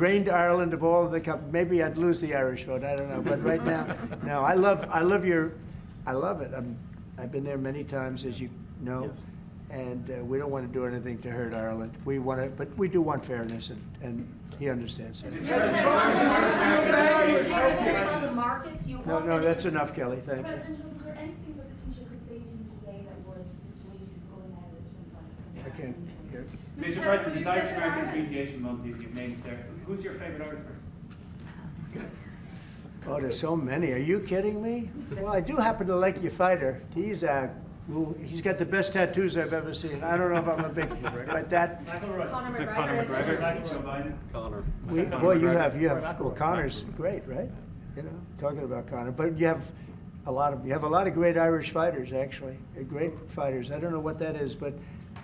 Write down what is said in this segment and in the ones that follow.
drained Ireland of all of the maybe I'd lose the Irish vote. I don't know, but right now, no. I love it. I've been there many times, as you know, yes. And we don't want to do anything to hurt Ireland. We want to, but we do want fairness, and he understands that. No, that's enough, Kelly. Thank you. President, was there anything that the Taoiseach could say to you today that would dissuade you from going ahead and I can't hear. Mr. President, it's Irish American Appreciation Month. You've named it there. Who's your favourite Irish person? Oh, there's so many. Are you kidding me? Well, I do happen to like your fighter. He's got the best tattoos I've ever seen. I don't know if I'm a big, but that. Conor McGregor. Boy, you have. Well, Conor's great, right? You know, talking about Conor, but you have a lot of great Irish fighters, actually. Great fighters. I don't know what that is, but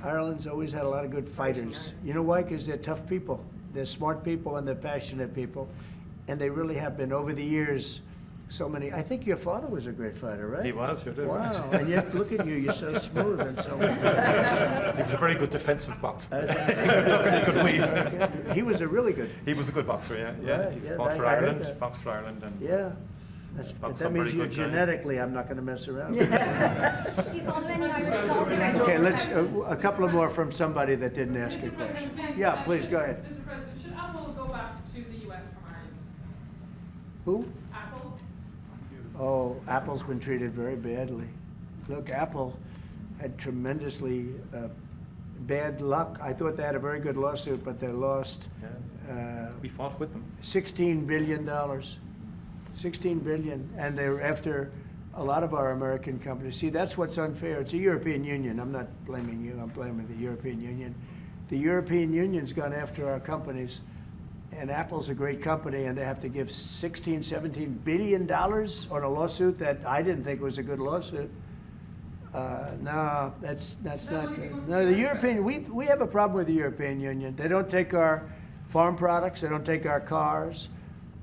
Ireland's always had a lot of good fighters. You know why? Because they're tough people. They're smart people and they're passionate people. And they really have been, over the years, so many. I think your father was a great fighter, right? He was, you did. Wow, and yet, look at you, you're so smooth and so. He was a very good defensive boxer. He could weave. He was a really good. He was a good boxer, yeah. Yeah, he boxed for Ireland. And yeah. That means you genetically, I'm not going to mess around. Do you follow any Irish? Okay, let's, a couple of more from somebody that didn't ask a question. Yeah, please, go ahead. Mr. President, should Apple go back to the US from Ireland? Who? Apple? Oh, Apple's been treated very badly. Look, Apple had tremendously bad luck. I thought they had a very good lawsuit, but they lost. We fought with them. $16 billion. $16 billion, and they're after a lot of our American companies. See, that's what's unfair. It's a European Union. I'm not blaming you. I'm blaming the European Union. The European Union's gone after our companies, and Apple's a great company, and they have to give $16, $17 billion on a lawsuit that I didn't think was a good lawsuit. No, that's not good. No, the European, we have a problem with the European Union. They don't take our farm products. They don't take our cars.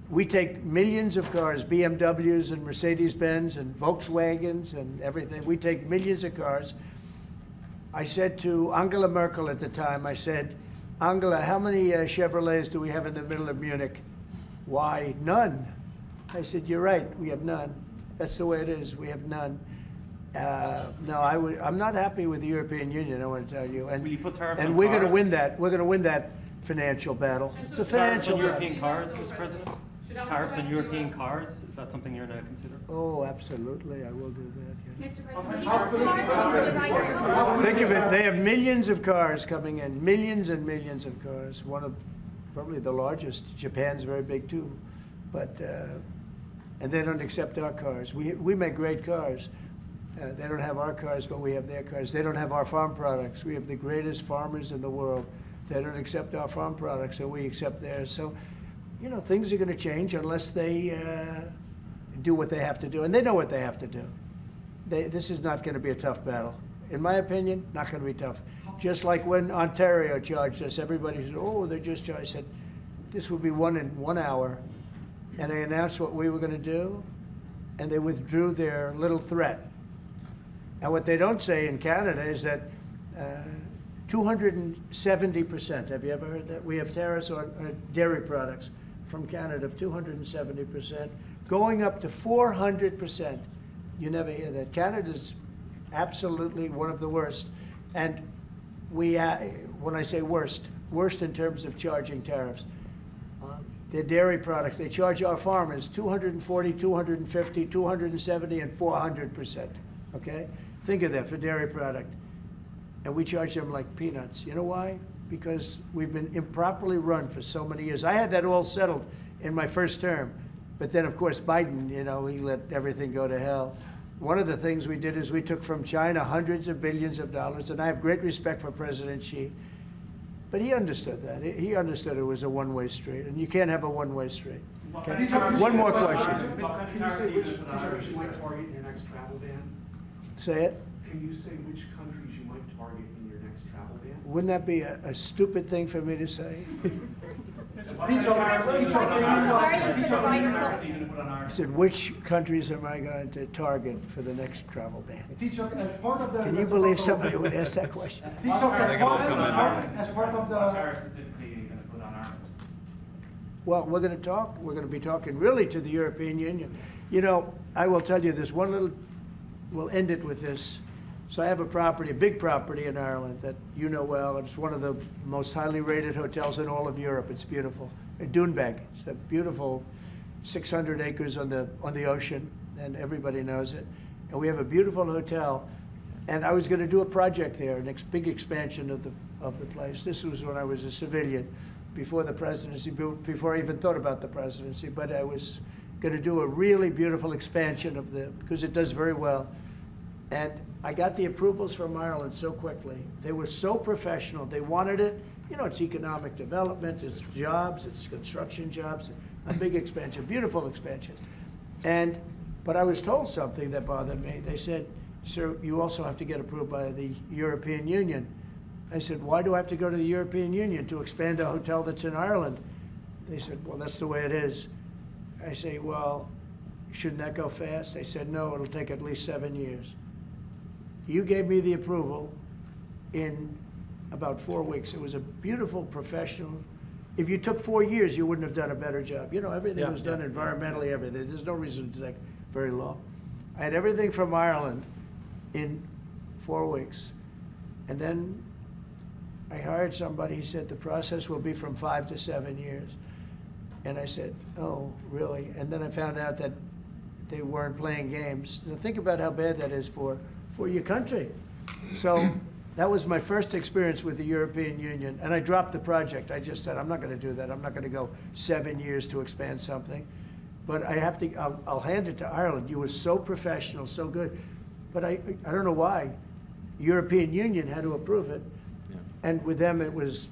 We take millions of cars, BMWs and Mercedes-Benz and Volkswagens and everything. We take millions of cars. I said to Angela Merkel at the time, I said, Angela, how many Chevrolets do we have in the middle of Munich? Why, none. I said, you're right, we have none. That's the way it is, we have none. No, I'm not happy with the European Union, I want to tell you. And, and we're going to win that. We're going to win that financial battle. It's a financial battle. European cars, Mr. President? Tariffs on European cars, is that something you're going to consider? Oh, absolutely, I will do that. Mr. Think of it, they have millions of cars coming in, millions and millions of cars. One of probably the largest. Japan's very big too, but and they don't accept our cars. We make great cars. They don't have our cars, but we have their cars. They don't have our farm products. We have the greatest farmers in the world. They don't accept our farm products, so we accept theirs. So, you know, things are going to change unless they do what they have to do. And they know what they have to do. This is not going to be a tough battle. In my opinion, not going to be tough. Just like when Ontario charged us, everybody said, oh, they just charged. I said, this will be won in 1 hour. And they announced what we were going to do, and they withdrew their little threat. And what they don't say in Canada is that 270%, have you ever heard that? We have tariffs on dairy products from Canada of 270%, going up to 400%. You never hear that. Canada's absolutely one of the worst. And we, when I say worst in terms of charging tariffs. Their dairy products, they charge our farmers 240, 250, 270, and 400%, okay? Think of that for dairy product. And we charge them like peanuts. You know why? Because we've been improperly run for so many years. I had that all settled in my first term. But then, of course, Biden, you know, he let everything go to hell. One of the things we did is we took from China hundreds of billions of dollars, and I have great respect for President Xi. But he understood that. He understood it was a one-way street, and you can't have a one-way street. Okay. One more question. Can you say which countries you might target in your next travel ban? Say it. Can you say which countries you might target in your next travel ban? Wouldn't that be a stupid thing for me to say? I said, which countries am I going to target for the next travel ban? Can you believe somebody would ask that question? As part of the... Tariff specifically you're going to put on Ireland? Well, we're going to talk. We're going to be talking really to the European Union. You know, I will tell you this one little, we'll end it with this. So I have a property, a big property in Ireland that you know well. It's one of the most highly rated hotels in all of Europe. It's beautiful. At Doonbeg. It's a beautiful 600 acres on the ocean, and everybody knows it. And we have a beautiful hotel. And I was going to do a project there, a big expansion of the place. This was when I was a civilian, before the presidency, before I even thought about the presidency. But I was going to do a really beautiful expansion of because it does very well. And I got the approvals from Ireland so quickly. They were so professional. They wanted it. You know, it's economic development, it's jobs, it's construction jobs, a big expansion, beautiful expansion. But I was told something that bothered me. They said, sir, you also have to get approved by the European Union. I said, why do I have to go to the European Union to expand a hotel that's in Ireland? They said, well, that's the way it is. I say, well, shouldn't that go fast? They said, no, it'll take at least 7 years. You gave me the approval in about 4 weeks. It was a beautiful professional. If you took 4 years, you wouldn't have done a better job. You know, everything was done environmentally, everything. There's no reason to take very long. I had everything from Ireland in 4 weeks. And then I hired somebody. He said the process will be from 5 to 7 years. And I said, oh, really? And then I found out that they weren't playing games. Now think about how bad that is for your country. So that was my first experience with the European Union. And I dropped the project. I just said, I'm not going to do that. I'm not going to go 7 years to expand something. But I have to, I'll hand it to Ireland. You were so professional, so good. But I don't know why. European Union had to approve it. Yeah. And with them, it was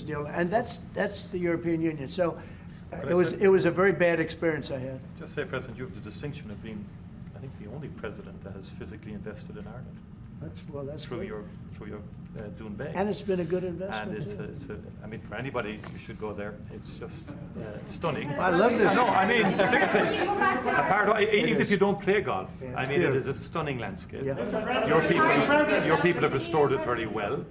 deal. And that's the European Union. So it was a very bad experience I had. Just say, President, you have the distinction of being, I think, the only president that has physically invested in Ireland. That's through good. your Doonbeg. And it's been a good investment. And I mean, for anybody, you should go there. It's just stunning. I love this. No, I mean, even if you don't play golf, Yeah, I mean, beautiful. it is a stunning landscape. Yeah. Your people have restored it very well,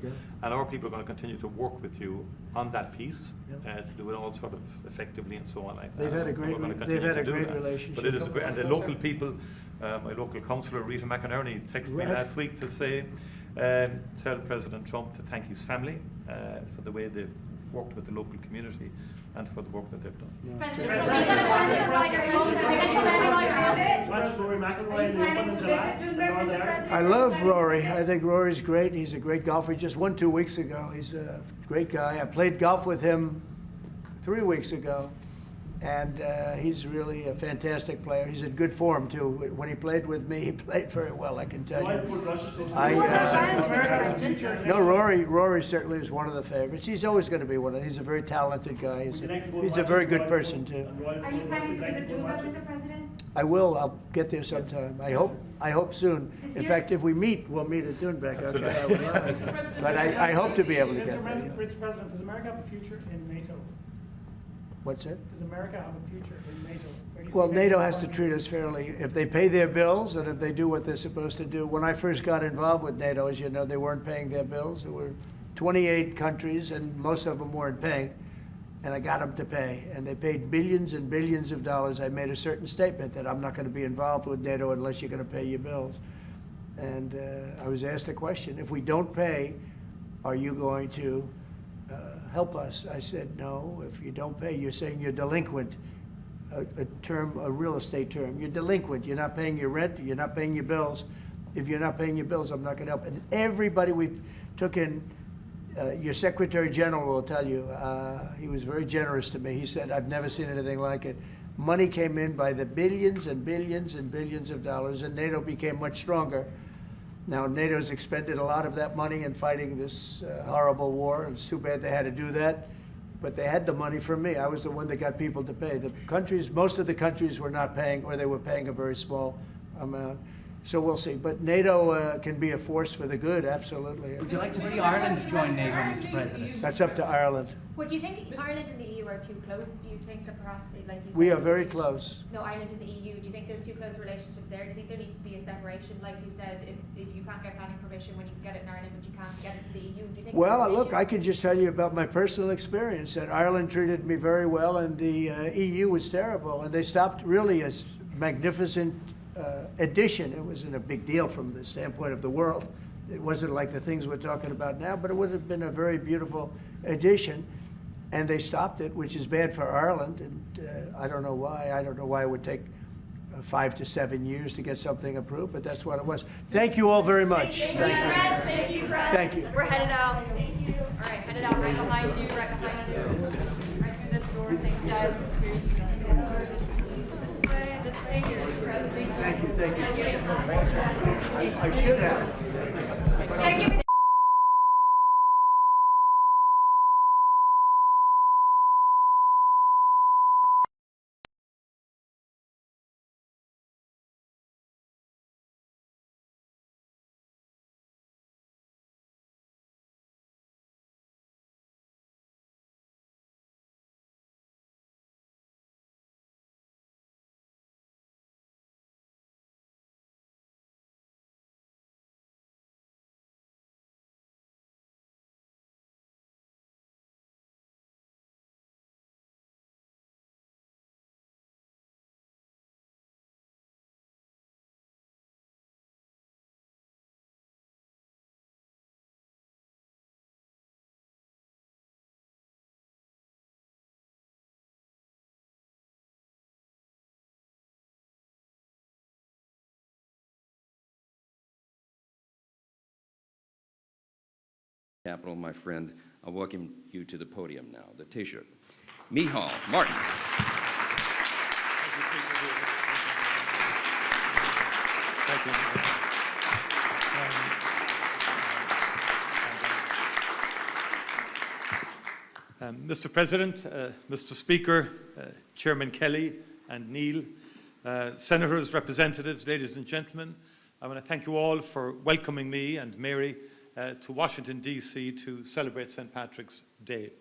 and our people are going to continue to work with you on that piece to do it all sort of effectively and so on like that. They've had a great relationship. But it is and the local people. My local councillor, Rita McInerney, texted me last week to say, tell President Trump to thank his family for the way they've worked with the local community and for the work that they've done. I love Rory. I think Rory's great. He's a great golfer. He just won 2 weeks ago. He's a great guy. I played golf with him 3 weeks ago. And he's really a fantastic player. He's in good form, too. When he played with me, he played very well, I can tell you. No, Rory certainly is one of the favorites. He's always going to be one of them. He's a very talented guy. He's a very good person, too. Are you planning to visit Doonbeg, Mr. President? I will. I'll get there sometime. I hope soon. In fact, if we meet, we'll meet at Doonbeg. Okay, I would love it. But I hope to be able to get there. Mr. President, does America have a future in NATO? What's that? Does America have a future in NATO? Well, NATO has to treat us fairly. If they pay their bills and if they do what they're supposed to do. When I first got involved with NATO, as you know, they weren't paying their bills. There were 28 countries, and most of them weren't paying. And I got them to pay. And they paid billions and billions of dollars. I made a certain statement that I'm not going to be involved with NATO unless you're going to pay your bills. And I was asked a question. If we don't pay, are you going to help us? I said, no. If you don't pay, you're saying you're delinquent. A real estate term. You're delinquent. You're not paying your rent. You're not paying your bills. If you're not paying your bills, I'm not going to help. And everybody we took in, your Secretary General will tell you, he was very generous to me. He said, I've never seen anything like it. Money came in by the billions and billions and billions of dollars, and NATO became much stronger. Now, NATO's expended a lot of that money in fighting this horrible war. It's too bad they had to do that. But they had the money from me. I was the one that got people to pay. The countries, most of the countries were not paying, or they were paying a very small amount. So we'll see. But NATO can be a force for the good, absolutely. Would you like to see Ireland join NATO, Mr. President? That's up to Ireland. Well, do you think Ireland and the EU are too close? Do you think that perhaps, like you said, We are very close. No, Ireland and the EU. Do you think there's too close a relationship there? Do you think there needs to be a separation, like you said, if you can't get planning permission when you can get it in Ireland, but you can't get it in the EU? Do you think? Well, look, I can just tell you about my personal experience. That Ireland treated me very well, and the EU was terrible, and they stopped really a magnificent addition. It wasn't a big deal from the standpoint of the world. It wasn't like the things we're talking about now, but it would have been a very beautiful addition. And they stopped it, which is bad for Ireland, and I don't know why. I don't know why it would take 5 to 7 years to get something approved, but that's what it was. Thank you all very much. Thank you. Thank you. Thank you. We're headed out. Thank you. All right, headed out right behind you, right behind you. Right through this door. Thanks, guys. This way, here's the president. Thank you. I should have. Thank you. Capital, my friend, I'll welcome you to the podium now, the Taoiseach. Micheal Martin. Thank you. Mr. President, Mr. Speaker, Chairman Kelly and Neil, Senators, representatives, ladies and gentlemen, I want to thank you all for welcoming me and Mary to Washington, D.C. to celebrate St. Patrick's Day.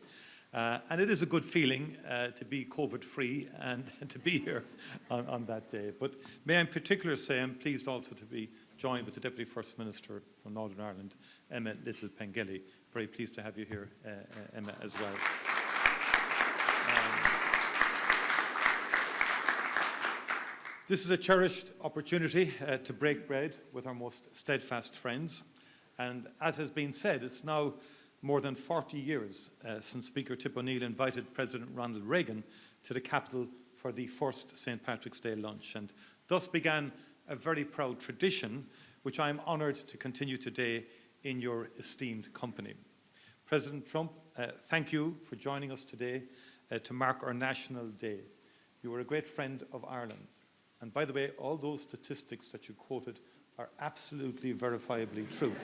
And it is a good feeling to be COVID-free and to be here on that day. But may I in particular say I'm pleased also to be joined with the Deputy First Minister from Northern Ireland, Emma Little-Pengelly. Very pleased to have you here, Emma, as well. This is a cherished opportunity to break bread with our most steadfast friends. And as has been said, it's now more than 40 years since Speaker Tip O'Neill invited President Ronald Reagan to the Capitol for the first St. Patrick's Day lunch. And thus began a very proud tradition, which I am honoured to continue today in your esteemed company. President Trump, thank you for joining us today to mark our National Day. You are a great friend of Ireland. And by the way, all those statistics that you quoted are absolutely verifiably true.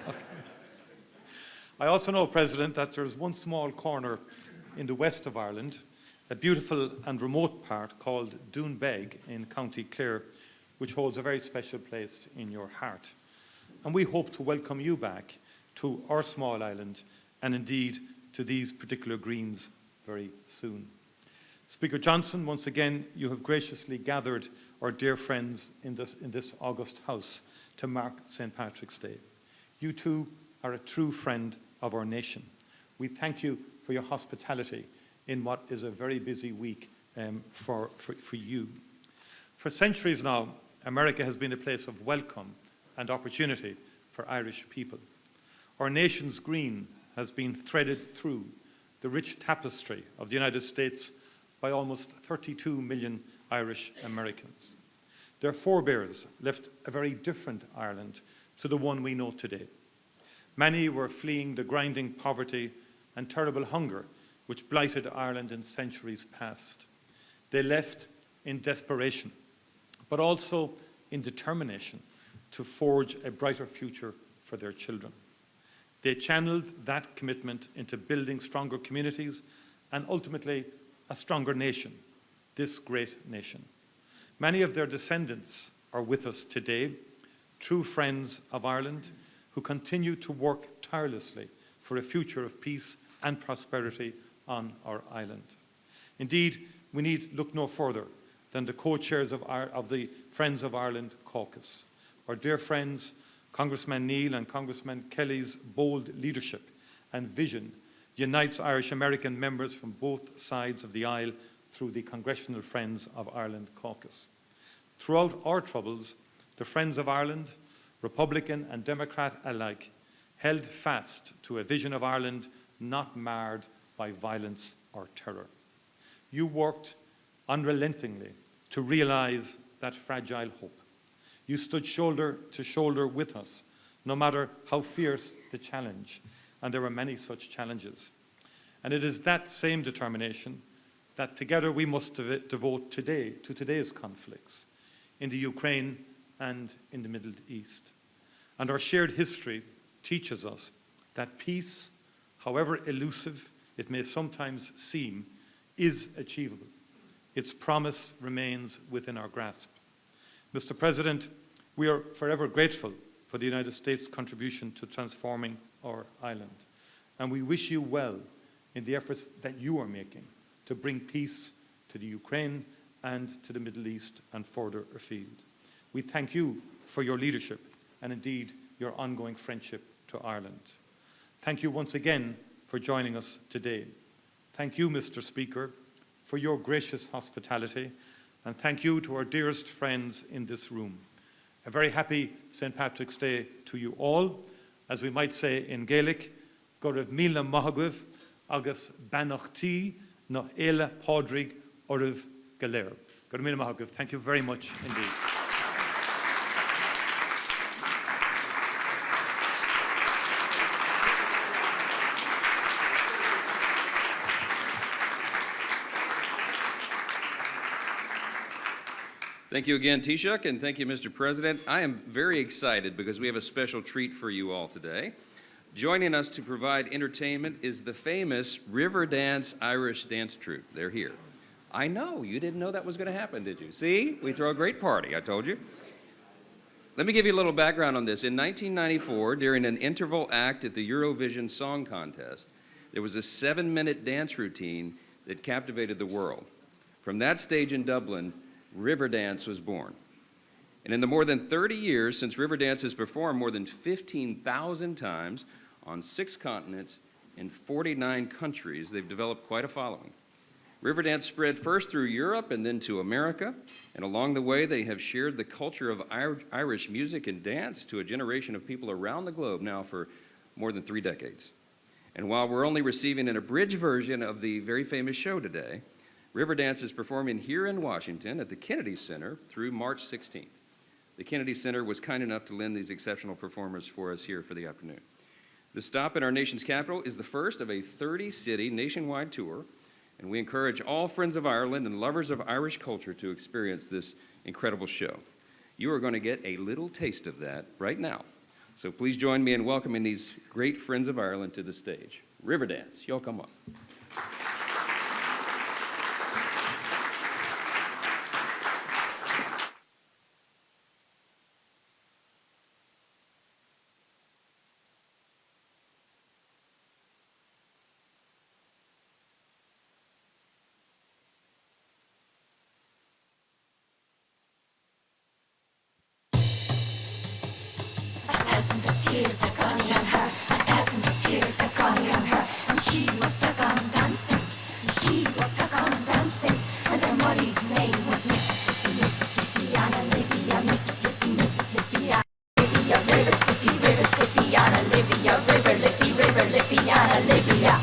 Okay. I also know, President, that there's one small corner in the west of Ireland, a beautiful and remote part called Doonbeg in County Clare, which holds a very special place in your heart. And we hope to welcome you back to our small island and indeed to these particular greens very soon. Speaker Johnson, once again, you have graciously gathered our dear friends in this august house to mark St. Patrick's Day. You too are a true friend of our nation. We thank you for your hospitality in what is a very busy week for you. For centuries now, America has been a place of welcome and opportunity for Irish people. Our nation's green has been threaded through the rich tapestry of the United States by almost 32 million Irish Americans. Their forebears left a very different Ireland to the one we know today. Many were fleeing the grinding poverty and terrible hunger which blighted Ireland in centuries past. They left in desperation, but also in determination to forge a brighter future for their children. They channeled that commitment into building stronger communities and ultimately a stronger nation, this great nation. Many of their descendants are with us today, true friends of Ireland, who continue to work tirelessly for a future of peace and prosperity on our island. Indeed, we need look no further than the co-chairs of the Friends of Ireland caucus. Our dear friends, Congressman Neil and Congressman Kelly's bold leadership and vision unites Irish-American members from both sides of the aisle through the Congressional Friends of Ireland caucus. Throughout our troubles, the Friends of Ireland, Republican and Democrat alike, held fast to a vision of Ireland not marred by violence or terror. You worked unrelentingly to realise that fragile hope. You stood shoulder to shoulder with us, no matter how fierce the challenge, and there were many such challenges. And it is that same determination that together we must devote today to today's conflicts in the Ukraine and in the Middle East. And our shared history teaches us that peace, however elusive it may sometimes seem, is achievable. Its promise remains within our grasp. Mr. President, we are forever grateful for the United States' contribution to transforming our island, and we wish you well in the efforts that you are making to bring peace to the Ukraine and to the Middle East and further afield. We thank you for your leadership and indeed your ongoing friendship to Ireland. Thank you once again for joining us today. Thank you, Mr. Speaker, for your gracious hospitality, and thank you to our dearest friends in this room. A very happy St. Patrick's Day to you all. As we might say in Gaelic, go raibh míle maithagah agus banachtaí na éile pádraig oraibh go léir. Go raibh míle maithagah. Thank you very much indeed. Thank you again, Tishuk, and thank you, Mr. President. I am very excited because we have a special treat for you all today. Joining us to provide entertainment is the famous Riverdance Irish dance troupe. They're here. I know, you didn't know that was going to happen, did you? See, we throw a great party, I told you. Let me give you a little background on this. In 1994, during an interval act at the Eurovision Song Contest, there was a 7-minute dance routine that captivated the world. From that stage in Dublin, Riverdance was born. And in the more than 30 years since Riverdance has performed more than 15,000 times on 6 continents in 49 countries, they've developed quite a following. Riverdance spread first through Europe and then to America, and along the way they have shared the culture of Irish music and dance to a generation of people around the globe now for more than 3 decades. And while we're only receiving an abridged version of the very famous show today, Riverdance is performing here in Washington at the Kennedy Center through March 16th. The Kennedy Center was kind enough to lend these exceptional performers for us here for the afternoon. The stop in our nation's capital is the first of a 30-city nationwide tour, and we encourage all friends of Ireland and lovers of Irish culture to experience this incredible show. You are going to get a little taste of that right now. So please join me in welcoming these great friends of Ireland to the stage. Riverdance, y'all come up. Tears are coming on her, a thousand tears are coming on her, and she was stuck on dancing, she was stuck on dancing, and her muddied name was Mississippi, Mississippi, on Olivia, Mississippi, Mississippi, on Olivia, River, Sippy, River, Sippy, on Olivia, River, Lippy, on Olivia.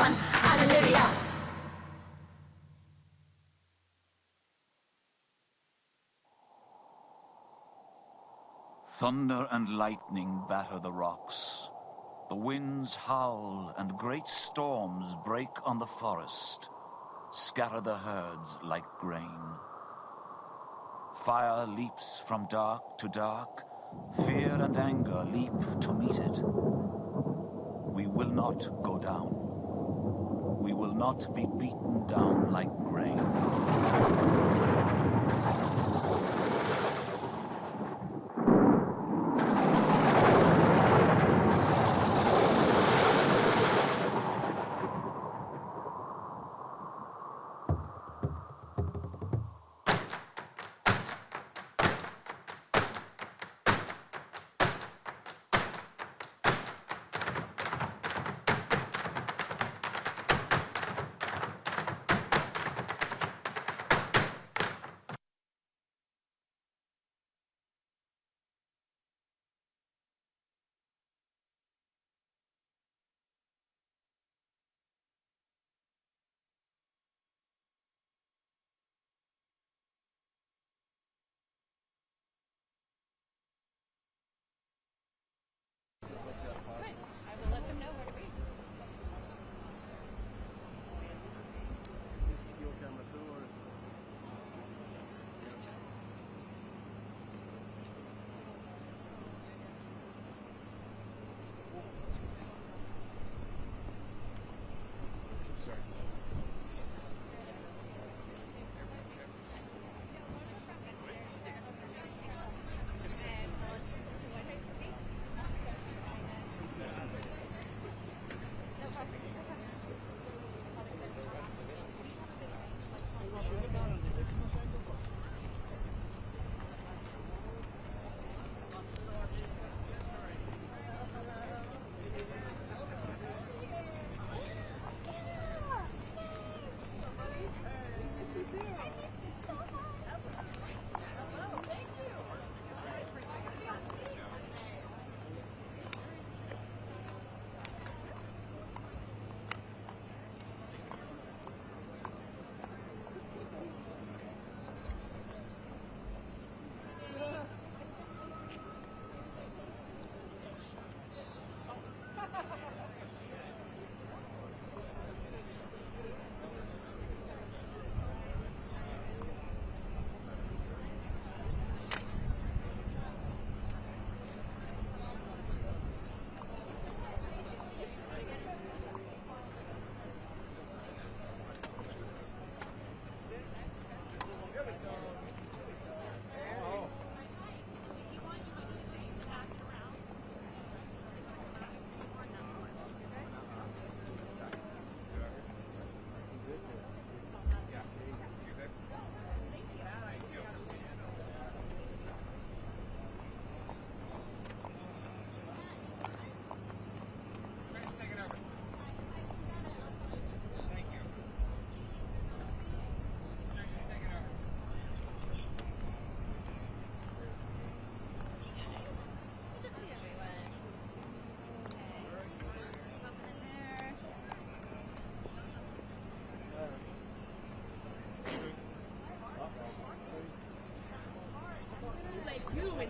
one. Hallelujah. Thunder and lightning batter the rocks. The winds howl and great storms break on the forest, scatter the herds like grain. Fire leaps from dark to dark, fear and anger leap to meet it. We will not go down. We will not be beaten down like grain.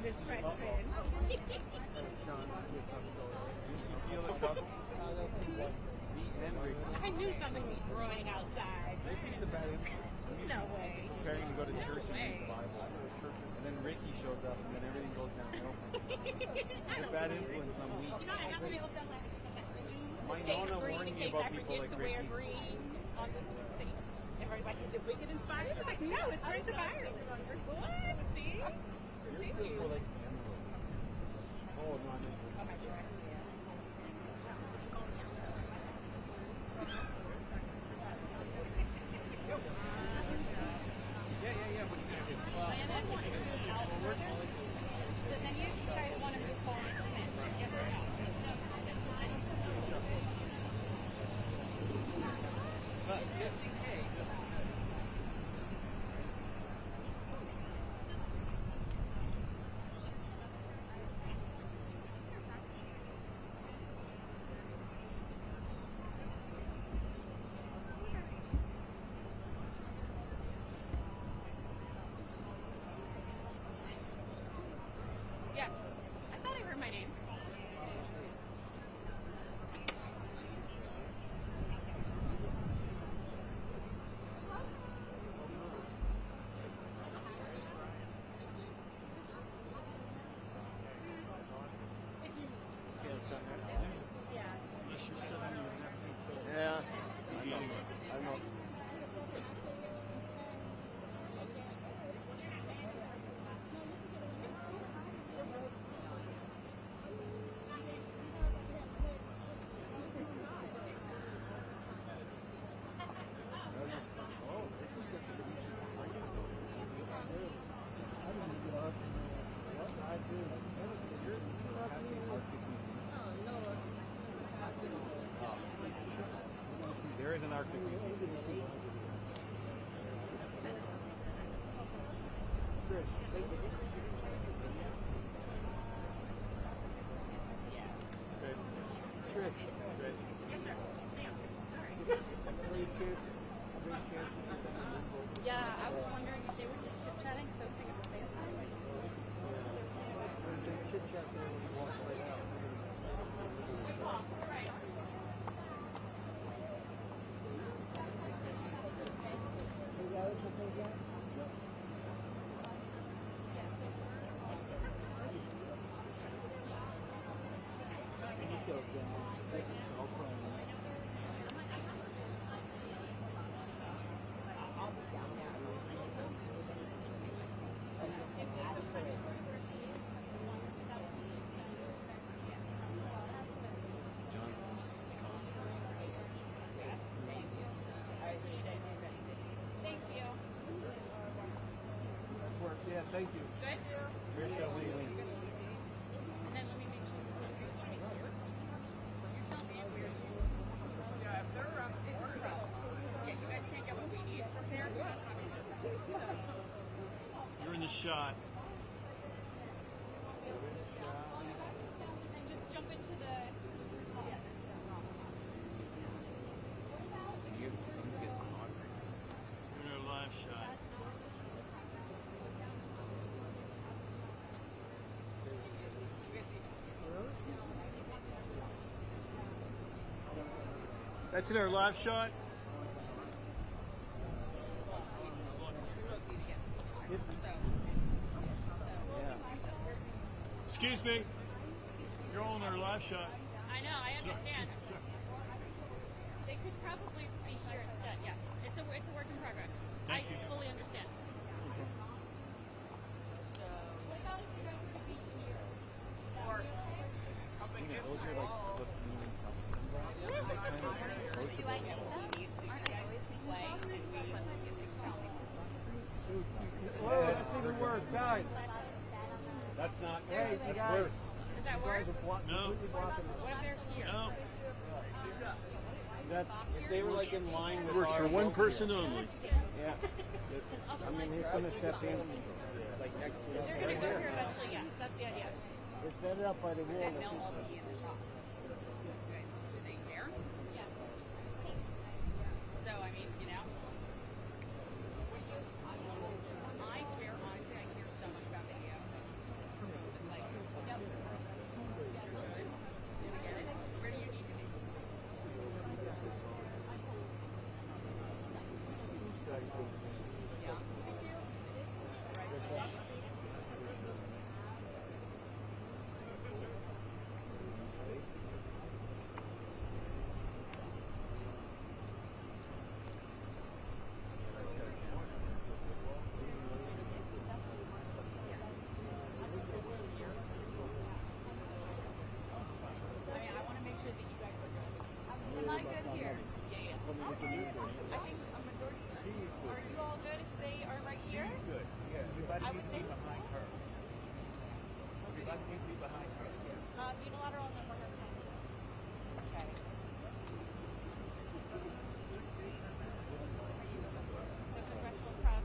this freshman. I knew something was growing outside. No way. Preparing to go to church and read the Bible. And then Ricky shows up and then everything goes downhill from there. Bad influence on me. You know, I got mail that last week. My Nona warned me about people like Ricky. Wear green on the thing. Everybody's like, is it wicked inspired? I was like, no, it's Prince of Ireland. What? See? See you. Oh, no, I mean. Oh, my dress, yeah. Does any of you guys want to move forward to Smith? Yes or no? But just in case. Arctic. Yeah, I was wondering if they were just chit-chatting, so I was thinking at the same time. Chit-chat there when he walks right out. Thank you. Yeah, thank you. Good? Michelle, what do you think? And then let me make sure you're right here. You tell me where you... Yeah, if they're around the corner, yeah, you guys can't get what we need from there, so that's not going to happen. You're in the shot. And just jump into the... So you have some good photography. You're in a live shot. That's in our live shot. Excuse me. You're all in our live shot. I know, I understand. They could probably be here instead, yes. It's a work in progress. Thank you. I fully understand. So, what about if you guys could be here? Or, Those are like the meaning Whoa, that's even worse, guys. That's not. Hey, that's worse. Is that worse? No. What if they're here? No. That if they were like in line with works for one person only. Yeah. I mean, he's going to step in like next to us. They're going to go here eventually, yes. That's the idea. It's better up by the wall. And they'll all be in the shop. You guys, do they care? Yeah. So, I mean, you know. I care, honestly, I care so much about video. Like, yep. Good. Did I get it? Where do you need to be? Yeah. Thank you. Right. Am I good here? Yeah. Okay. I think a majority. Are you all good if they are right here? Good. Yeah. Everybody I would think behind her. Everybody needs to be behind her. Unilateral number her 10. Okay. So congressional press.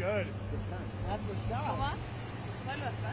good. Comment? Ça là, ça.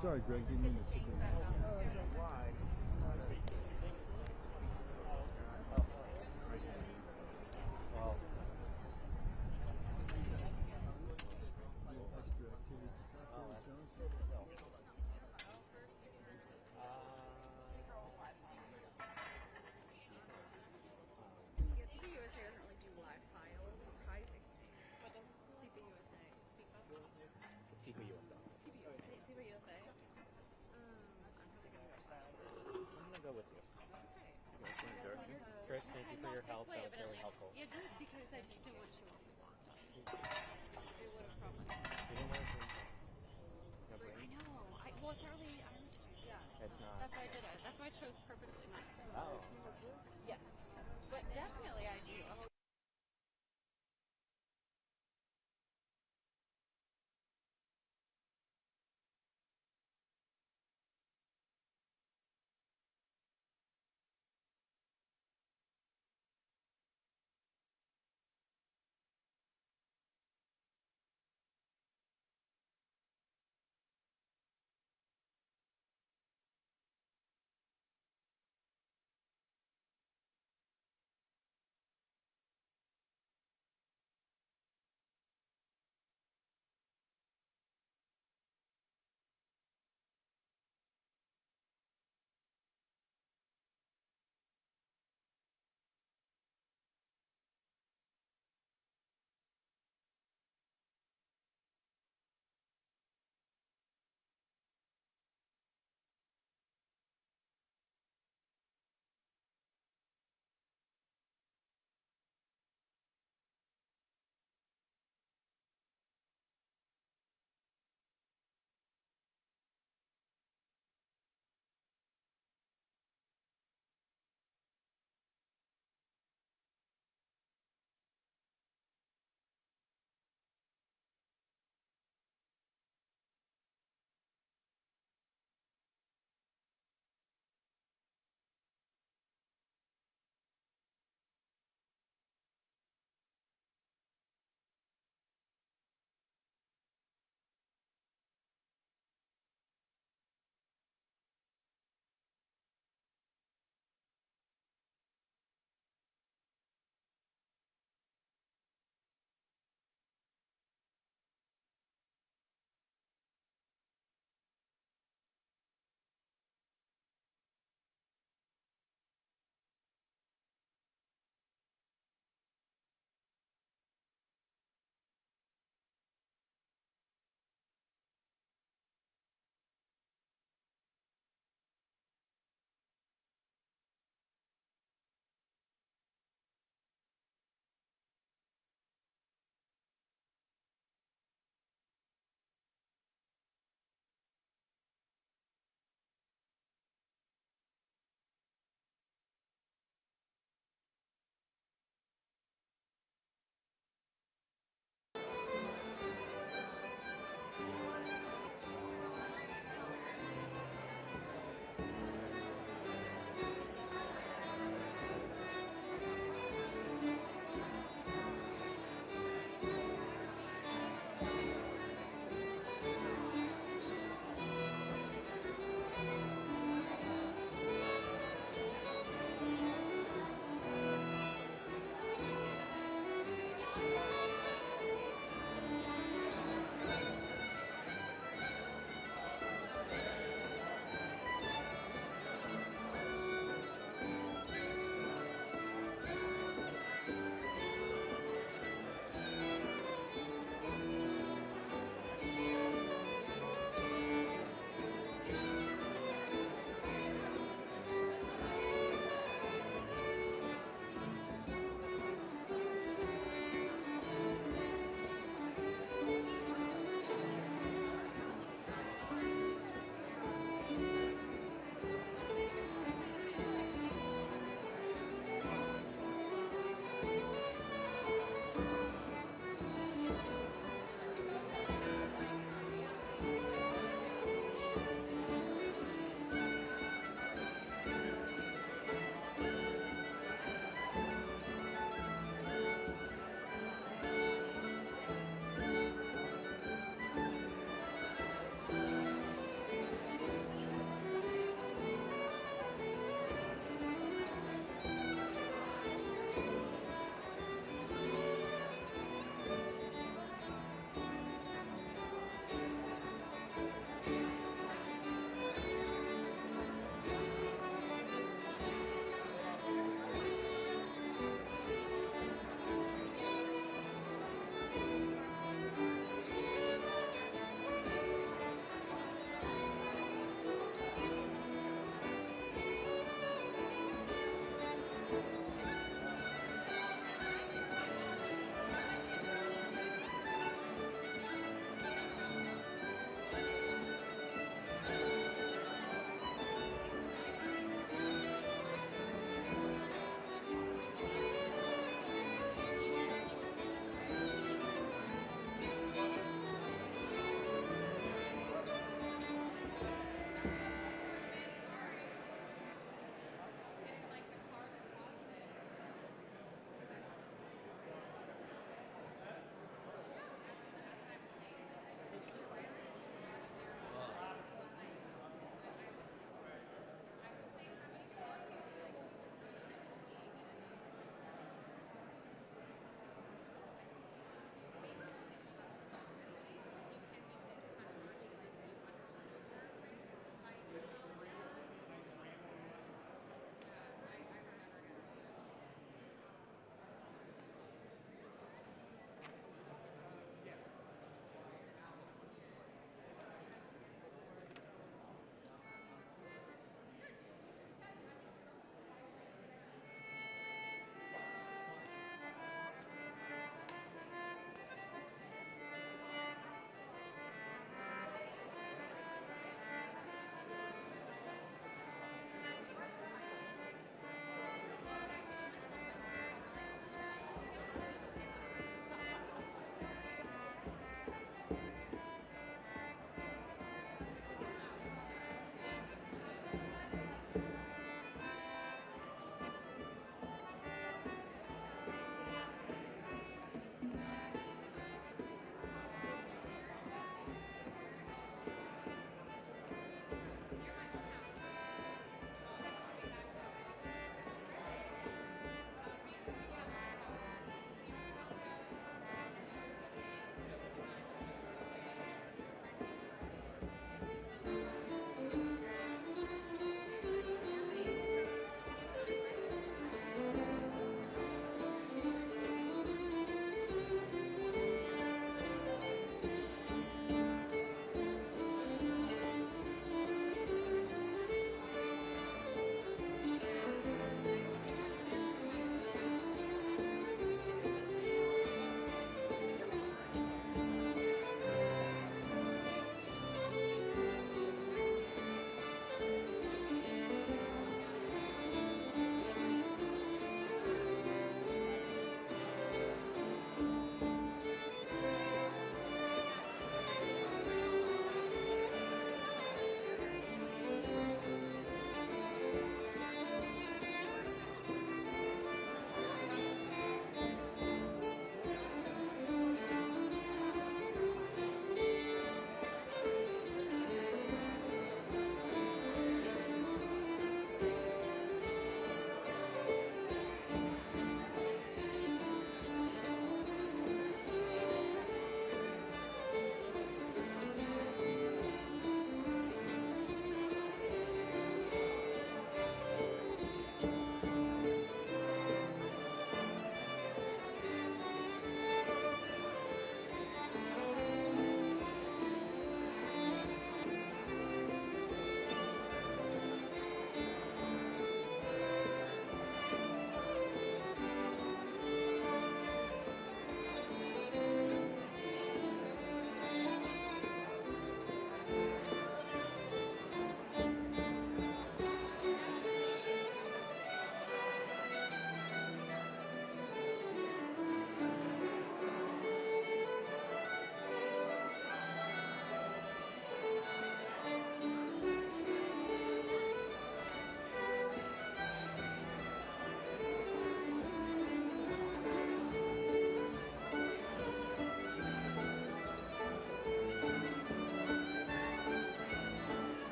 Sorry, Greg, didn't mean to stick it in. Trish, thank you for your help. That was very helpful. Yeah, good, because I just didn't want you on the long time. It would have probably. You didn't want to no brain? I know. Well, it's early. Yeah. It's not. That's why I did it. That's why I chose purposely not to. Oh. Yes. But definitely I do.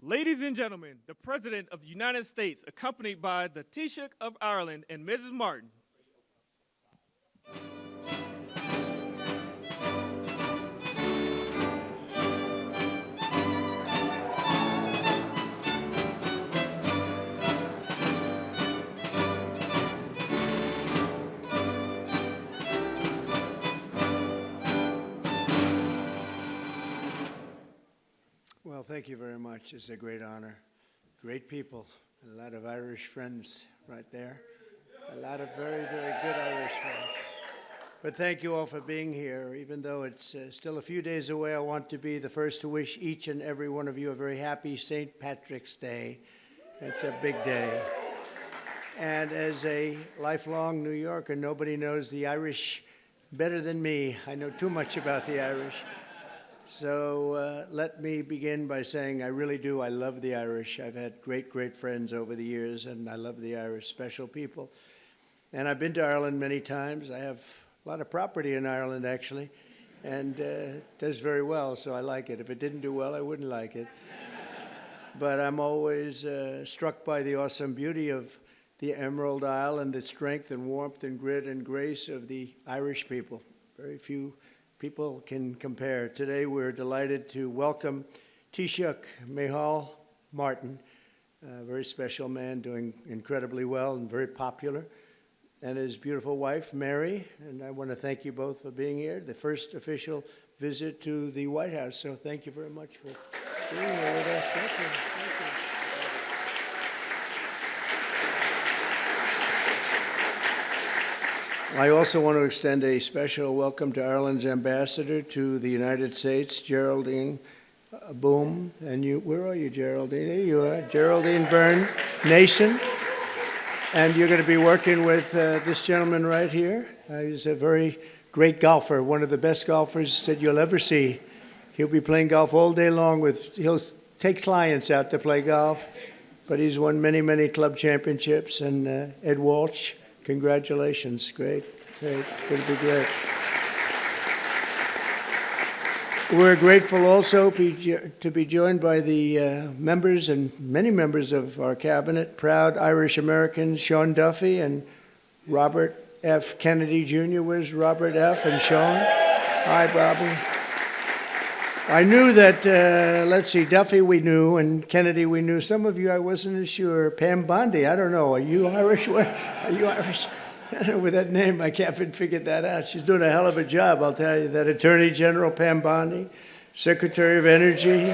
Ladies and gentlemen, the President of the United States, accompanied by the Taoiseach of Ireland and Mrs. Martin. Well, thank you very much. It's a great honor. Great people. A lot of Irish friends right there. A lot of very, very good Irish friends. But thank you all for being here. Even though it's still a few days away, I want to be the first to wish each and every one of you a very happy St. Patrick's Day. It's a big day. And as a lifelong New Yorker, nobody knows the Irish better than me. I know too much about the Irish. So let me begin by saying I really do. I love the Irish. I've had great, great friends over the years, and I love the Irish, special people. And I've been to Ireland many times. I have a lot of property in Ireland, actually, and it does very well, so I like it. If it didn't do well, I wouldn't like it. But I'm always struck by the awesome beauty of the Emerald Isle and the strength and warmth and grit and grace of the Irish people. Very few people can compare. Today we're delighted to welcome Tishuk Martin, a very special man doing incredibly well and very popular, and his beautiful wife, Mary. And I want to thank you both for being here. The first official visit to the White House, so thank you very much for being here with us. Thank you. Thank you. I also want to extend a special welcome to Ireland's ambassador to the United States, Geraldine Boom. And you, where are you, Geraldine? There you are, Geraldine Byrne Nation. And you're going to be working with this gentleman right here. He's a very great golfer, one of the best golfers that you'll ever see. He'll be playing golf all day long he'll take clients out to play golf, but he's won many, many club championships. And Ed Walsh, congratulations. Great, great. Going to be great. We're grateful also to be joined by the members and many members of our cabinet, proud Irish Americans, Sean Duffy and Robert F. Kennedy Jr. Where's Robert F. and Sean? Hi, Bobby. I knew that, let's see, Duffy we knew and Kennedy we knew. Some of you I wasn't as sure. Pam Bondi, I don't know. Are you Irish? Are you Irish? With that name, I can't figure that out. She's doing a hell of a job, I'll tell you. That Attorney General Pam Bondi, Secretary of Energy,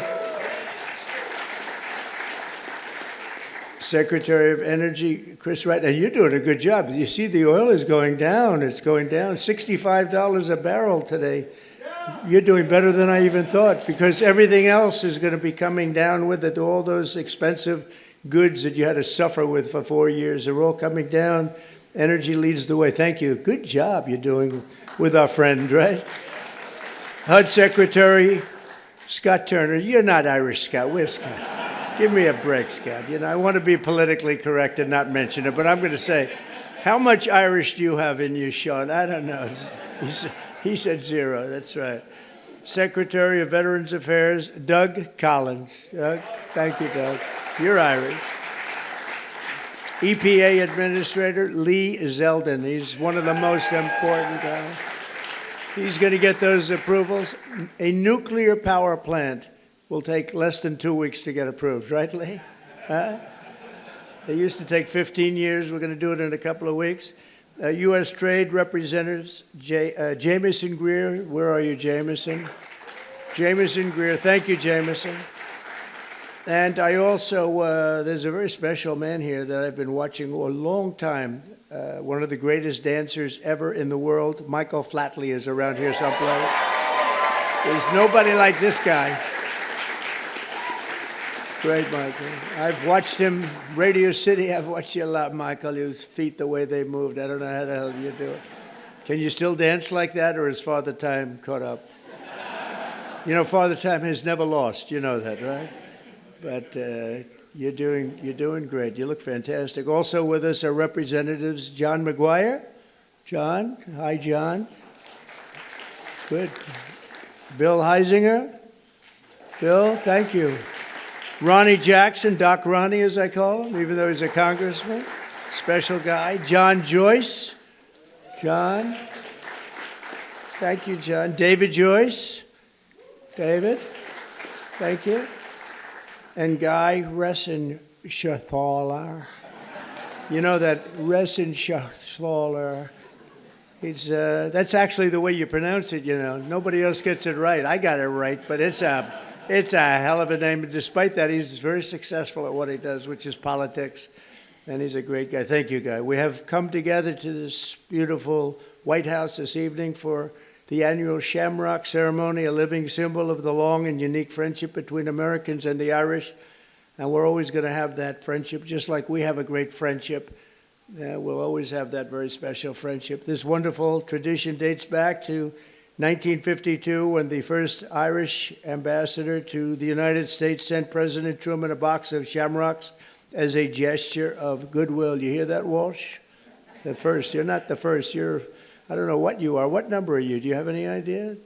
Chris Wright. And you're doing a good job. You see the oil is going down. It's going down. $65 a barrel today. You're doing better than I even thought, because everything else is going to be coming down with it. All those expensive goods that you had to suffer with for 4 years are all coming down. Energy leads the way. Thank you. Good job you're doing with our friend, right? HUD Secretary Scott Turner. You're not Irish, Scott. Where's Scott? Give me a break, Scott. You know, I want to be politically correct and not mention it, but I'm going to say, how much Irish do you have in you, Sean? I don't know. He said 0. That's right. Secretary of Veterans Affairs, Doug Collins. Thank you, Doug. You're Irish. EPA Administrator Lee Zeldin. He's one of the most important guys. He's going to get those approvals. A nuclear power plant will take less than 2 weeks to get approved, right, Lee? They used to take 15 years. We're going to do it in a couple of weeks. U.S. Trade Representatives, Jameson Greer. Where are you, Jameson? Jameson Greer. Thank you, Jameson. And I also, there's a very special man here that I've been watching a long time. One of the greatest dancers ever in the world. Michael Flatley is around here someplace. There's nobody like this guy. Great, Michael. I've watched him, Radio City. I've watched you a lot, Michael. His feet, the way they moved. I don't know how the hell you do it. Can you still dance like that, or is Father Time caught up? You know, Father Time has never lost. You know that, right? But you're doing great. You look fantastic. Also with us are Representatives John McGuire. John, hi, John. Good. Bill Heisinger. Bill, thank you. Ronnie Jackson, Doc Ronnie as I call him, even though he's a congressman. Special guy. John Joyce. John. Thank you, John. David Joyce. David. Thank you. And Guy Resenshaw. You know that Resenshaw. That's actually the way you pronounce it, you know. Nobody else gets it right. I got it right, but it's a hell of a name. Despite that, he's very successful at what he does, which is politics. And he's a great guy. Thank you, Guy. We have come together to this beautiful White House this evening for the annual Shamrock ceremony, a living symbol of the long and unique friendship between Americans and the Irish. And we're always going to have that friendship, just like we have a great friendship. We'll always have that very special friendship. This wonderful tradition dates back to 1952, when the first Irish ambassador to the United States sent President Truman a box of shamrocks as a gesture of goodwill. You hear that, Walsh? The first. You're not the first. You're, I don't know what you are. What number are you? Do you have any idea?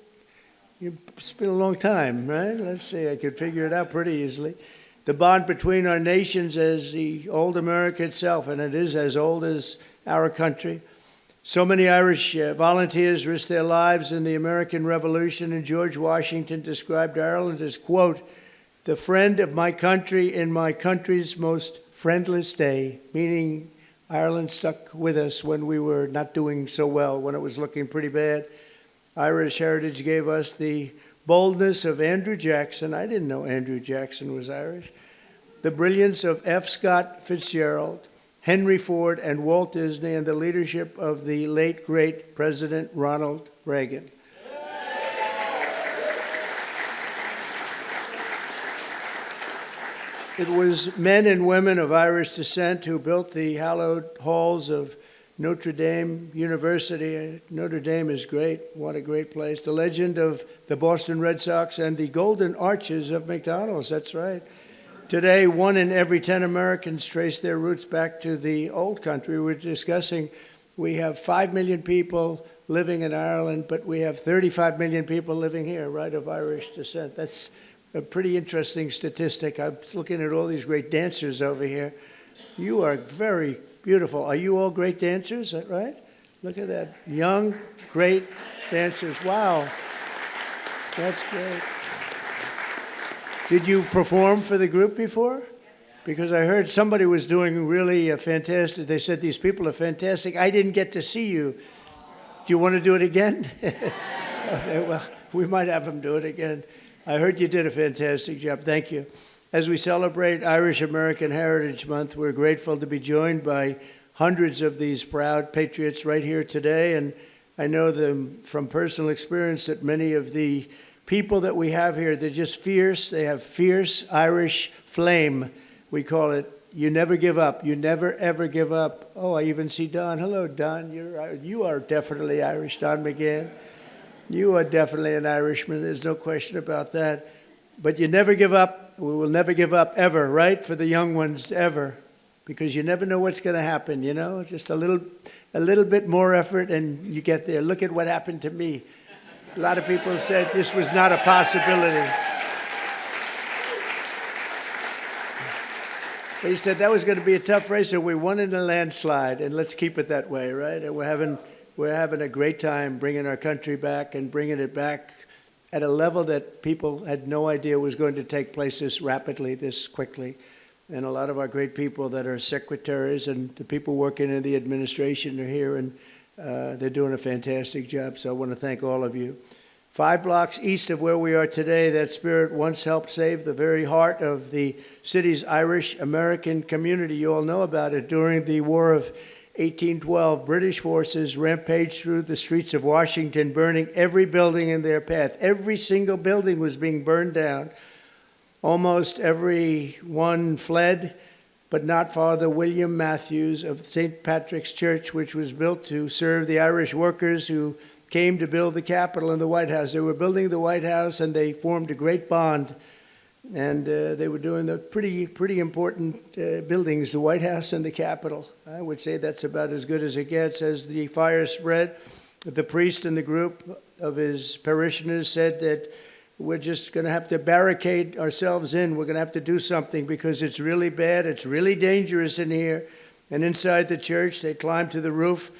It's been a long time, right? Let's see. I could figure it out pretty easily. The bond between our nations is the old America itself, and it is as old as our country. So many Irish volunteers risked their lives in the American Revolution, and George Washington described Ireland as, quote, the friend of my country in my country's most friendless day, meaning Ireland stuck with us when we were not doing so well, when it was looking pretty bad. Irish heritage gave us the boldness of Andrew Jackson. I didn't know Andrew Jackson was Irish. The brilliance of F. Scott Fitzgerald, Henry Ford, and Walt Disney, and the leadership of the late, great President Ronald Reagan. It was men and women of Irish descent who built the hallowed halls of Notre Dame University. Notre Dame is great. What a great place. The legend of the Boston Red Sox and the golden arches of McDonald's. That's right. Today, 1 in every 10 Americans trace their roots back to the old country. We're discussing, we have 5 million people living in Ireland, but we have 35 million people living here, right, of Irish descent. That's a pretty interesting statistic. I was looking at all these great dancers over here. You are very beautiful. Are you all great dancers, right? Look at that. Young, great dancers. Wow. That's great. Did you perform for the group before? Because I heard somebody was doing really fantastic. They said these people are fantastic. I didn't get to see you. Do you want to do it again? Okay, well, we might have them do it again. I heard you did a fantastic job. Thank you. As we celebrate Irish American Heritage Month, we're grateful to be joined by hundreds of these proud patriots right here today. And I know them from personal experience that many of the people that we have here, they're just fierce. They have fierce Irish flame. We call it, you never give up. You never, ever give up. Oh, I even see Don. Hello, Don. You are definitely Irish, Don McGann. You are definitely an Irishman. There's no question about that. But you never give up. We will never give up ever, right? For the young ones, ever. Because you never know what's going to happen, you know? Just a little bit more effort and you get there. Look at what happened to me. A lot of people said this was not a possibility. They said that was going to be a tough race, and we won in a landslide, and let's keep it that way, right? And we're having a great time bringing our country back and bringing it back at a level that people had no idea was going to take place this rapidly, this quickly. And a lot of our great people that are secretaries and the people working in the administration are here, and they're doing a fantastic job. So I want to thank all of you. 5 blocks east of where we are today, that spirit once helped save the very heart of the city's Irish-American community. You all know about it. During the War of 1812, British forces rampaged through the streets of Washington, burning every building in their path. Every single building was being burned down. Almost every one fled, but not Father William Matthews of St. Patrick's Church, which was built to serve the Irish workers who came to build the Capitol and the White House. They were building the White House, and they formed a great bond. And they were doing the pretty important buildings, the White House and the Capitol. I would say that's about as good as it gets. As the fire spread, the priest in the group of his parishioners said that we're just going to have to barricade ourselves in. We're going to have to do something because it's really bad. It's really dangerous in here. And inside the church, they climbed to the roof,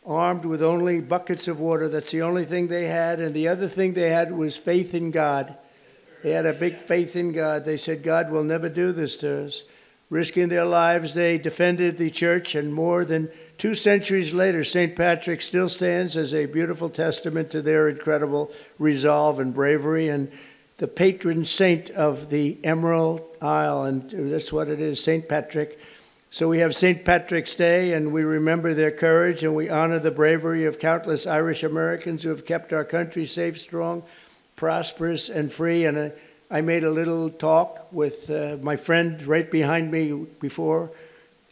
armed with only buckets of water. That's the only thing they had. And the other thing they had was faith in God. They had a big faith in God. They said, God will never do this to us. Risking their lives, they defended the church. And more than 2 centuries later, St. Patrick still stands as a beautiful testament to their incredible resolve and bravery. And the patron saint of the Emerald Isle, and that's what it is, St. Patrick. So we have St. Patrick's Day, and we remember their courage, and we honor the bravery of countless Irish Americans who have kept our country safe, strong, prosperous, and free. And I made a little talk with my friend right behind me before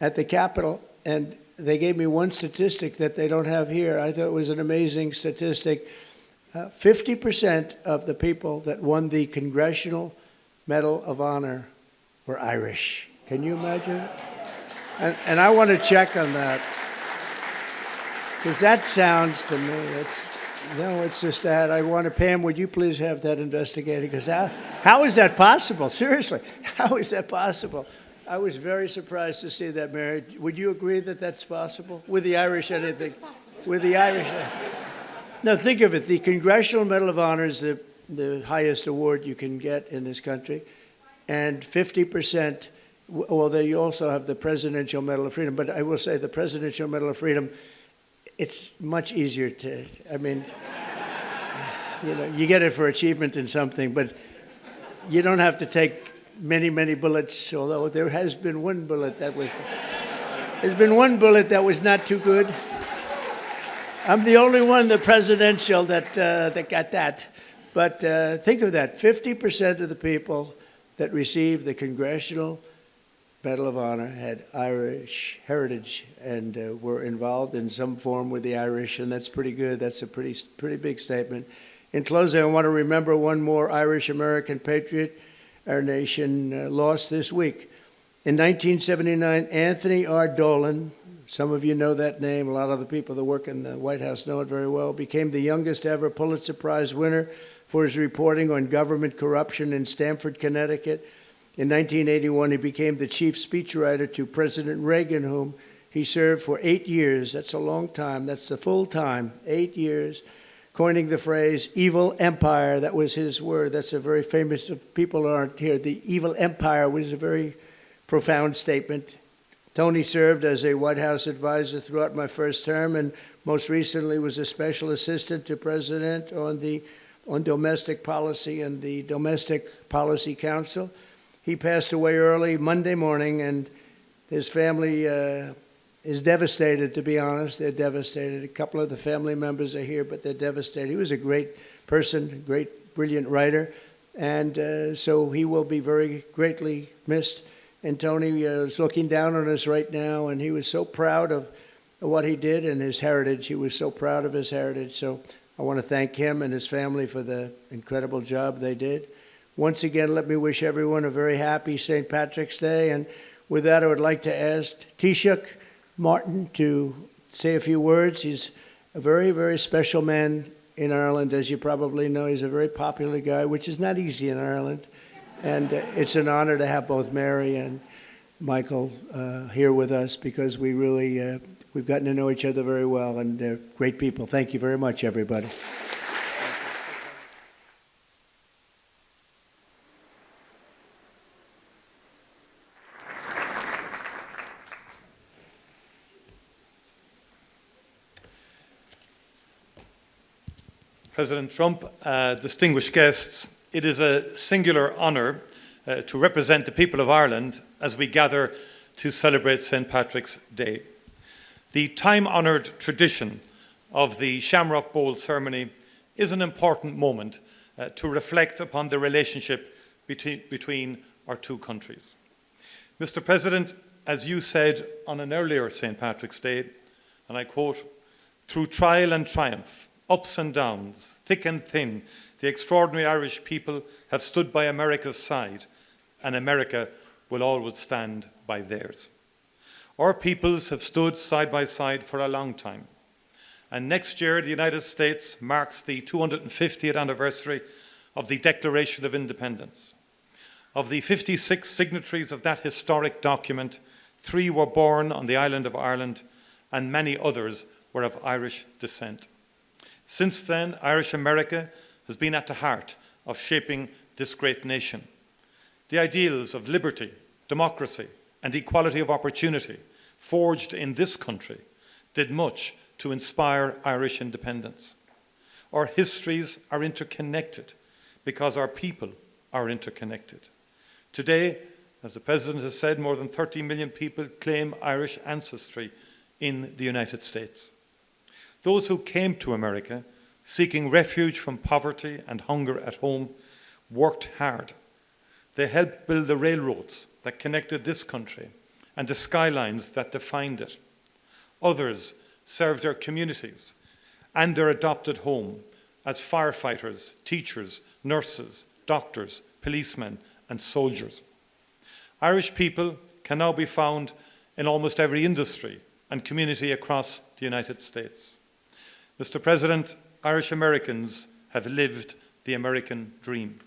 at the Capitol, and they gave me one statistic that they don't have here. I thought it was an amazing statistic. 50% of the people that won the Congressional Medal of Honor were Irish. Can you imagine? And I want to check on that, because that sounds to me, it's just that. I want to, Pam, would you please have that investigated? Because how is that possible? Seriously, how is that possible? I was very surprised to see that, Mary. Would you agree that that's possible? With the Irish, anything? With the Irish? No, think of it. The Congressional Medal of Honor is the highest award you can get in this country. And 50%, well, they also have the Presidential Medal of Freedom. But I will say the Presidential Medal of Freedom, it's much easier to, I mean, you know, you get it for achievement in something, but you don't have to take many, many bullets, although there has been one bullet that was, there's been one bullet that was not too good. I'm the only one, the presidential, that got that. But think of that, 50% of the people that received the Congressional Medal of Honor had Irish heritage and were involved in some form with the Irish, and that's pretty good. That's a pretty big statement. In closing, I want to remember one more Irish-American patriot our nation lost this week. In 1979, Anthony R. Dolan, some of you know that name, a lot of the people that work in the White House know it very well, became the youngest ever Pulitzer Prize winner for his reporting on government corruption in Stamford, Connecticut. In 1981, he became the chief speechwriter to President Reagan, whom he served for 8 years. That's a long time. That's the full time, 8 years, coining the phrase evil empire. That was his word. That's a very famous, if people aren't here, the evil empire was a very profound statement. Tony served as a White House advisor throughout my first term, and most recently was a special assistant to President on domestic policy and the Domestic Policy Council. He passed away early Monday morning, and his family is devastated, to be honest. They're devastated. A couple of the family members are here, but they're devastated. He was a great person, great, brilliant writer, and so he will be very greatly missed. And Tony is looking down on us right now, and he was so proud of what he did and his heritage. He was so proud of his heritage. So I want to thank him and his family for the incredible job they did. Once again, let me wish everyone a very happy St. Patrick's Day. And with that, I would like to ask Tishuk Martin to say a few words. He's a very, very special man in Ireland. As you probably know, he's a very popular guy, which is not easy in Ireland. And it's an honor to have both Mary and Michael here with us, because we really, we've gotten to know each other very well, and they're great people. Thank you very much, everybody. President Trump, distinguished guests, it is a singular honour to represent the people of Ireland as we gather to celebrate St. Patrick's Day. The time-honoured tradition of the Shamrock Bowl ceremony is an important moment to reflect upon the relationship between our two countries. Mr. President, as you said on an earlier St. Patrick's Day, and I quote, "Through trial and triumph, ups and downs, thick and thin, the extraordinary Irish people have stood by America's side, and America will always stand by theirs." Our peoples have stood side by side for a long time. And next year, the United States marks the 250th anniversary of the Declaration of Independence. Of the 56 signatories of that historic document, 3 were born on the island of Ireland, and many others were of Irish descent. Since then, Irish America has been at the heart of shaping this great nation. The ideals of liberty, democracy, and equality of opportunity forged in this country did much to inspire Irish independence. Our histories are interconnected because our people are interconnected. Today, as the President has said, more than 30 million people claim Irish ancestry in the United States. Those who came to America seeking refuge from poverty and hunger at home worked hard. They helped build the railroads that connected this country and the skylines that defined it. Others served their communities and their adopted home as firefighters, teachers, nurses, doctors, policemen, and soldiers. Irish people can now be found in almost every industry and community across the United States. Mr. President, Irish Americans have lived the American dream.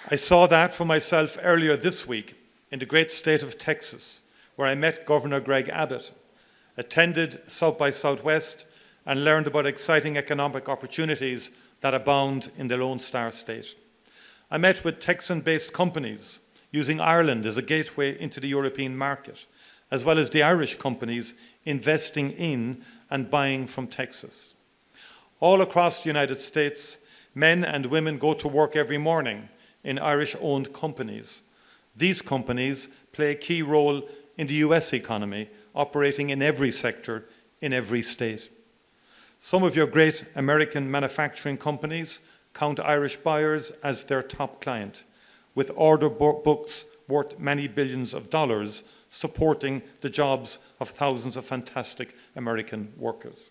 I saw that for myself earlier this week in the great state of Texas, where I met Governor Greg Abbott, attended South by Southwest, and learned about exciting economic opportunities that abound in the Lone Star State. I met with Texan-based companies using Ireland as a gateway into the European market, as well as the Irish companies investing in and buying from Texas. All across the United States, men and women go to work every morning in Irish-owned companies. These companies play a key role in the US economy, operating in every sector, in every state. Some of your great American manufacturing companies count Irish buyers as their top client, with order books worth many billions of dollars supporting the jobs of thousands of fantastic American workers.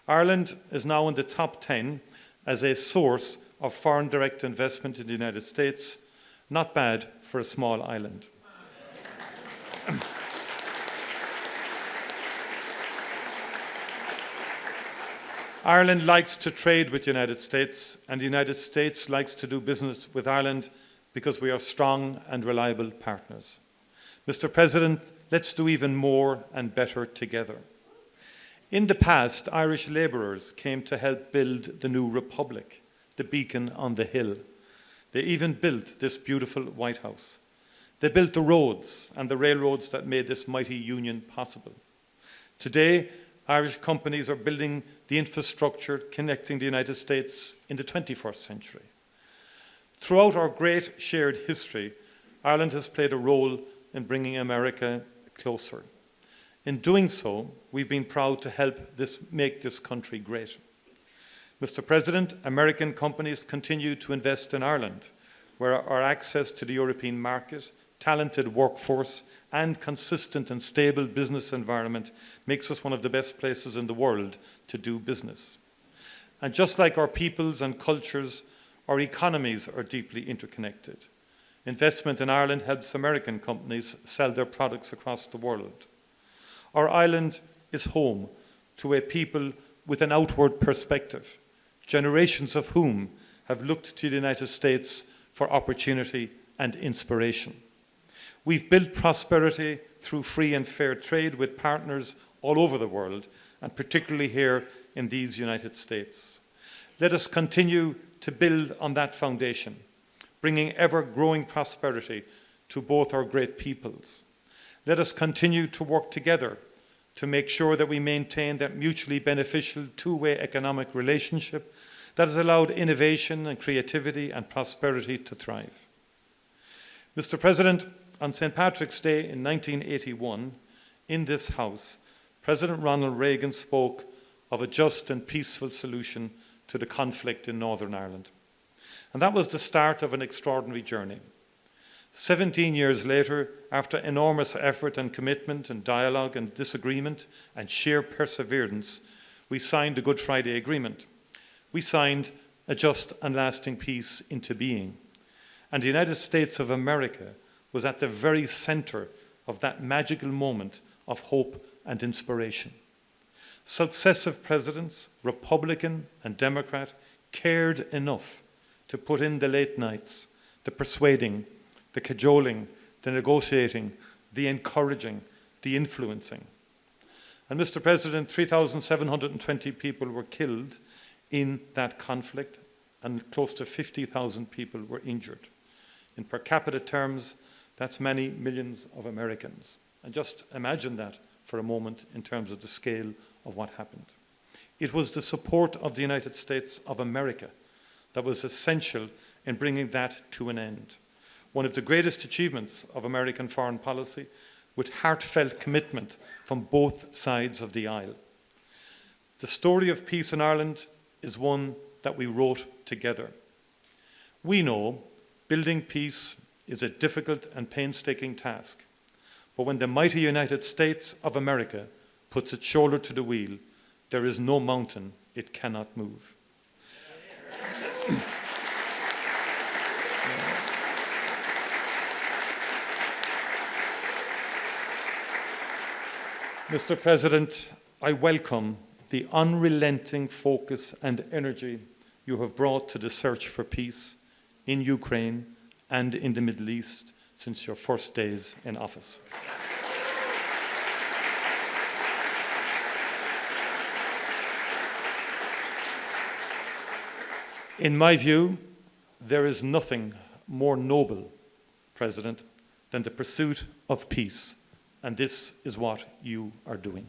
Ireland is now in the top 10 as a source of foreign direct investment in the United States. Not bad for a small island. Ireland likes to trade with the United States, and the United States likes to do business with Ireland because we are strong and reliable partners. Mr. President, let's do even more and better together. In the past, Irish labourers came to help build the new republic, the beacon on the hill. They even built this beautiful White House. They built the roads and the railroads that made this mighty union possible. Today, Irish companies are building the infrastructure connecting the United States in the 21st century. Throughout our great shared history, Ireland has played a role in bringing America closer. In doing so, we've been proud to help make this country great. Mr. President, American companies continue to invest in Ireland, where our access to the European market, talented workforce, and consistent and stable business environment makes us one of the best places in the world to do business. And just like our peoples and cultures, our economies are deeply interconnected. Investment in Ireland helps American companies sell their products across the world. Our island is home to a people with an outward perspective, generations of whom have looked to the United States for opportunity and inspiration. We've built prosperity through free and fair trade with partners all over the world, and particularly here in these United States. Let us continue to build on that foundation, bringing ever-growing prosperity to both our great peoples. Let us continue to work together to make sure that we maintain that mutually beneficial two-way economic relationship that has allowed innovation and creativity and prosperity to thrive. Mr. President, on St. Patrick's Day in 1981, in this House, President Ronald Reagan spoke of a just and peaceful solution to the conflict in Northern Ireland. And that was the start of an extraordinary journey. 17 years later, after enormous effort and commitment and dialogue and disagreement and sheer perseverance, we signed the Good Friday Agreement. We signed a just and lasting peace into being. And the United States of America was at the very center of that magical moment of hope and inspiration. Successive presidents, Republican and Democrat, cared enough to put in the late nights, the persuading, the cajoling, the negotiating, the encouraging, the influencing. And Mr. President, 3,720 people were killed in that conflict, and close to 50,000 people were injured. In per capita terms, that's many millions of Americans. And just imagine that for a moment in terms of the scale of what happened. It was the support of the United States of America that was essential in bringing that to an end. One of the greatest achievements of American foreign policy, with heartfelt commitment from both sides of the aisle. The story of peace in Ireland is one that we wrote together. We know building peace is a difficult and painstaking task, but when the mighty United States of America puts its shoulder to the wheel, there is no mountain it cannot move. Mr. President, I welcome the unrelenting focus and energy you have brought to the search for peace in Ukraine and in the Middle East since your first days in office. In my view, there is nothing more noble, President, than the pursuit of peace, and this is what you are doing.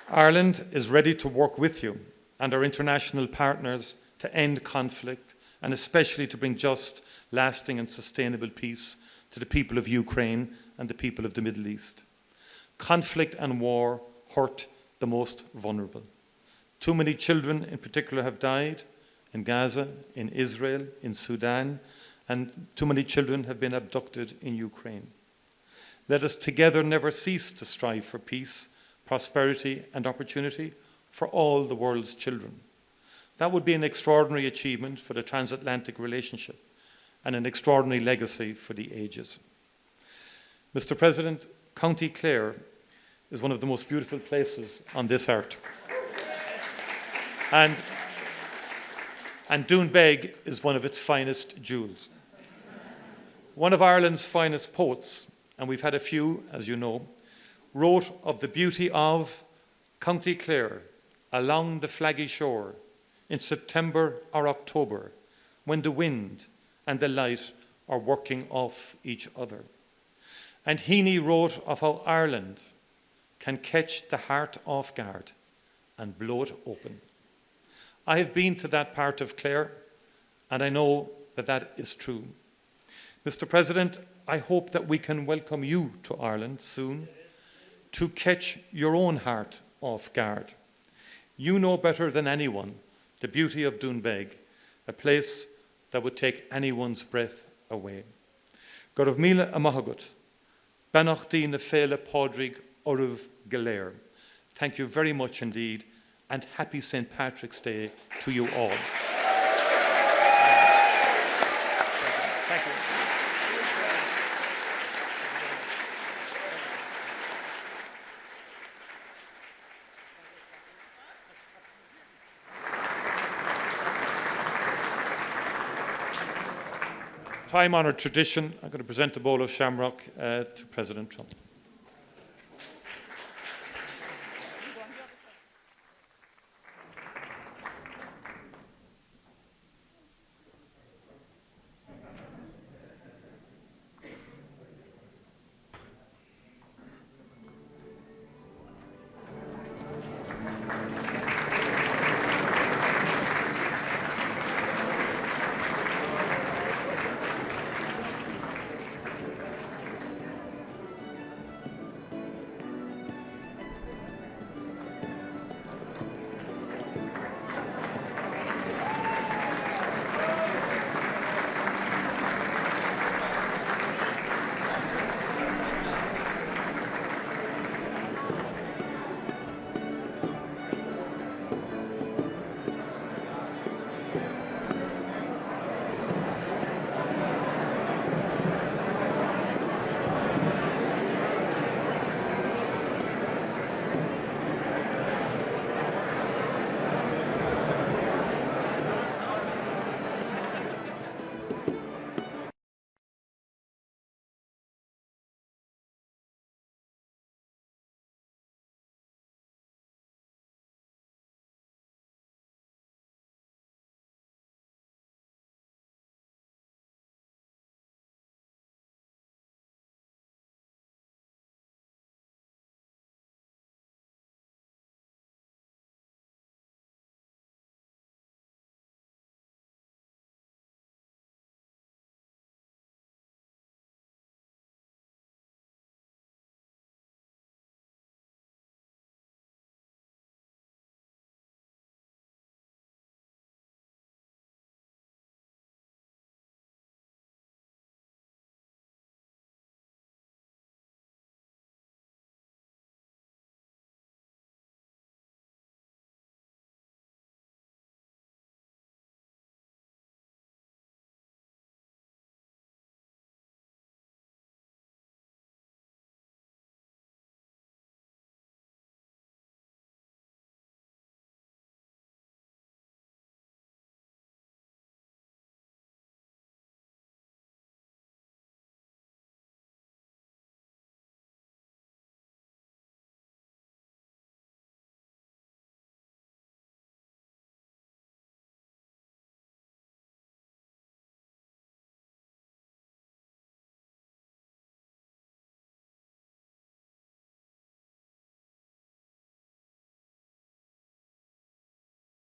Ireland is ready to work with you and our international partners to end conflict and especially to bring just, lasting and sustainable peace to the people of Ukraine and the people of the Middle East. Conflict and war hurt the most vulnerable. Too many children in particular have died in Gaza, in Israel, in Sudan, and too many children have been abducted in Ukraine. Let us together never cease to strive for peace, prosperity and opportunity for all the world's children. That would be an extraordinary achievement for the transatlantic relationship and an extraordinary legacy for the ages. Mr. President, County Clare is one of the most beautiful places on this earth. And Doonbeg is one of its finest jewels. One of Ireland's finest poets, and we've had a few, as you know, wrote of the beauty of County Clare along the flaggy shore in September or October, when the wind and the light are working off each other. And Heaney wrote of how Ireland can catch the heart off guard and blow it open. I have been to that part of Clare, and I know that that is true. Mr. President, I hope that we can welcome you to Ireland soon to catch your own heart off guard. You know better than anyone the beauty of Doonbeg, a place that would take anyone's breath away. Gorv Mila Amahagut, Banachdi na Fela Podrig Oruv Galer. Thank you very much indeed, and happy St. Patrick's Day to you all. Thank you. Time-honored tradition, I'm going to present a bowl of Shamrock to President Trump.